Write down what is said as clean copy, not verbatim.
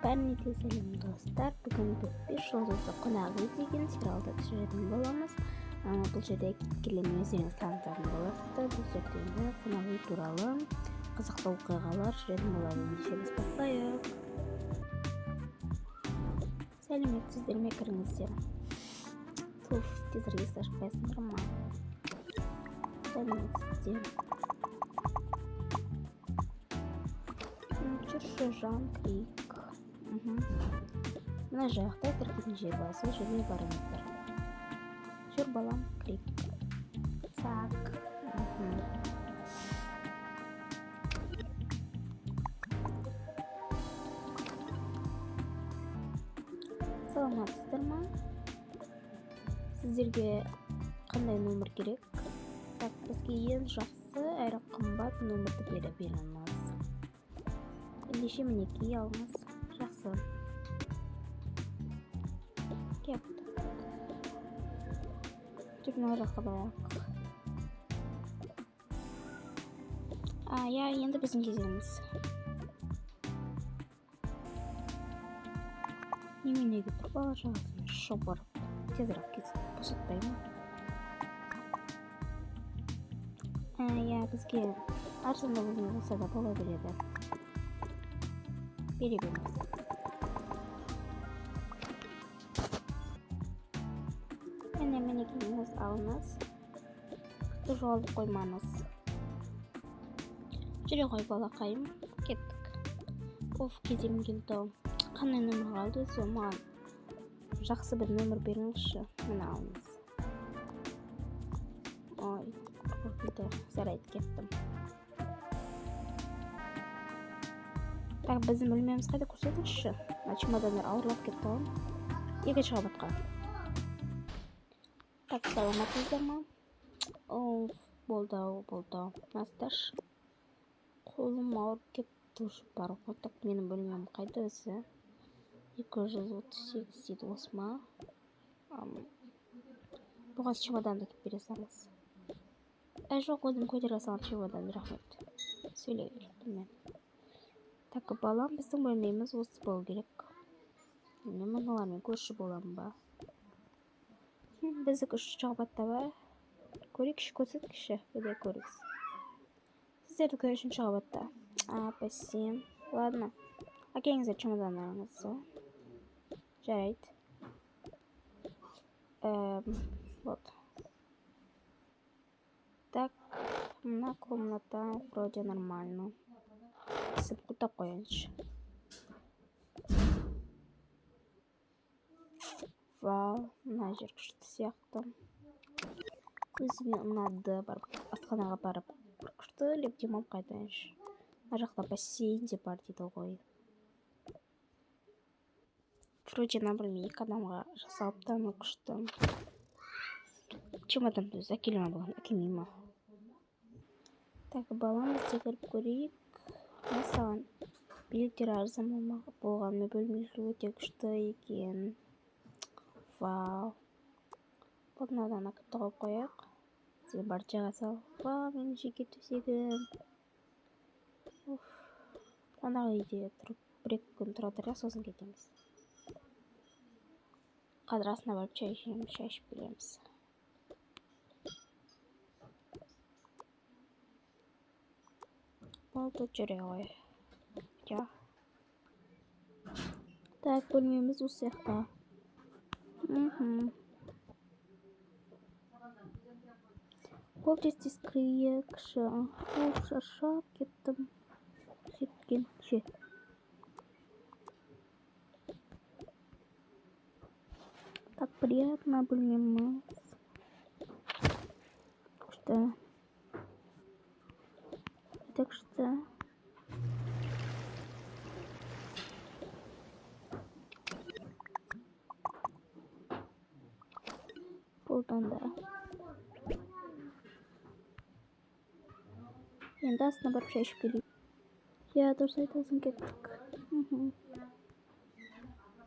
Бәріне сәлем достар. Бүгін біз 5 жұлдызды қонағы деген сериалды түсіретін боламыз. Бұл жерде кейіпкерлермен өздеріңіз танытатын боласыздар. Бұл жерде қонағы туралы қызықты оқиғалар жүретін болады. Ендеше біз бастайық. Сәлеметсіздер ме, кіріңіздер. Туф, тезірек есікті ашпайсыңдар ма? Сәлеметсіздер. Жүрші Жан Крик. Мына жақта кірген жер бар, сол жерге барыңыздар. Жүр балам, Крик. Так. Саламатсыздар ма? Сіздерге қандай номер керек? Так, бізге ең жақсы әрі қымбат номерді беріңіз. Ендеше мінекей алыңыз. Жақсы. Кепті. Жүрмін жаққа барайық. Енді біздің кезеңіміз. Неменеге тұр бала жағасын шопыр. Тезірек кетіп босатпаймын. Бізге арзанда болса да бола береді. Бере береміз. Мінекейіңіз алыңыз. Күтті жоғалып қоймаңыз. Жүре ғой балақайым. Кеттік. Кезем келді. Қандай нөмір қалды? Маған жақсы бір нөмір беріңізші. Мені алыңыз. Ой, қорқынды. Жарайды, кеттім. Так, біздің бөлмеміз қайда, көрсетіңізші. Чемодандар ауырлап кетті ғой. Екінші қабатқа. Так, саламатсыздар ма? Болды. Насташ. Қолым ауырып кетті бар ғой. Так, менің бөлмем қайда өзі? 238 дейді осы ма? Бұған чемоданды кеп бере салыңыз. Жоқ, өзім көтере салам чемоданды, рахмет. Сөйлей білмем. Так, балам, біздің бөлмеміз осы болу керек. Мен мыналармен көрші болам ба? Біздік 3-ші қабатта ба? Көрейікші, көрсеткіші, өде көріңіз. Сіздердікі 3-ші қабатта. Спасибо. Ладно. Әкеліңіздер чемодандарыңызды. Жарайды. Вот. Так, мына комната вроде нормально. Сіп құттап қойыншы. Вау, мына жер күшті сияқты. Өзіме ұнады, асханаға барып күшті леп демалып қайтайыншы. Мына жақта бассейн де бар дейді ғой. Вроде на бөлме 2 адамға жасалып таны күшті. Чемоданды өзі әкелме болған, әкелмей ма? Так, балам, бізде кіріп көрейік. Саған билеттер арзан болғанымен бөлмелері өте күшті екен. Вау. Бұлнадан акытты қойып қояқ. Сен бар жаға сал. Вау, менің жеке төсегім. Қонақ үйде тұрып 1-2 күн тұратырық, сосын кетеміз. Қазір асына барып шай ішіп келеміз. Болды, жүре ғой. Так, бөлмеміз осы жақта. Бұл тез кірейікші. Шаршап кеттім. Жеткенше. Так, приятно бөлмеміз. Күшті. Это күшті. Болдан да. Енді асына барып шай ішіп келейік. Дұрыс айтасың, кеттік.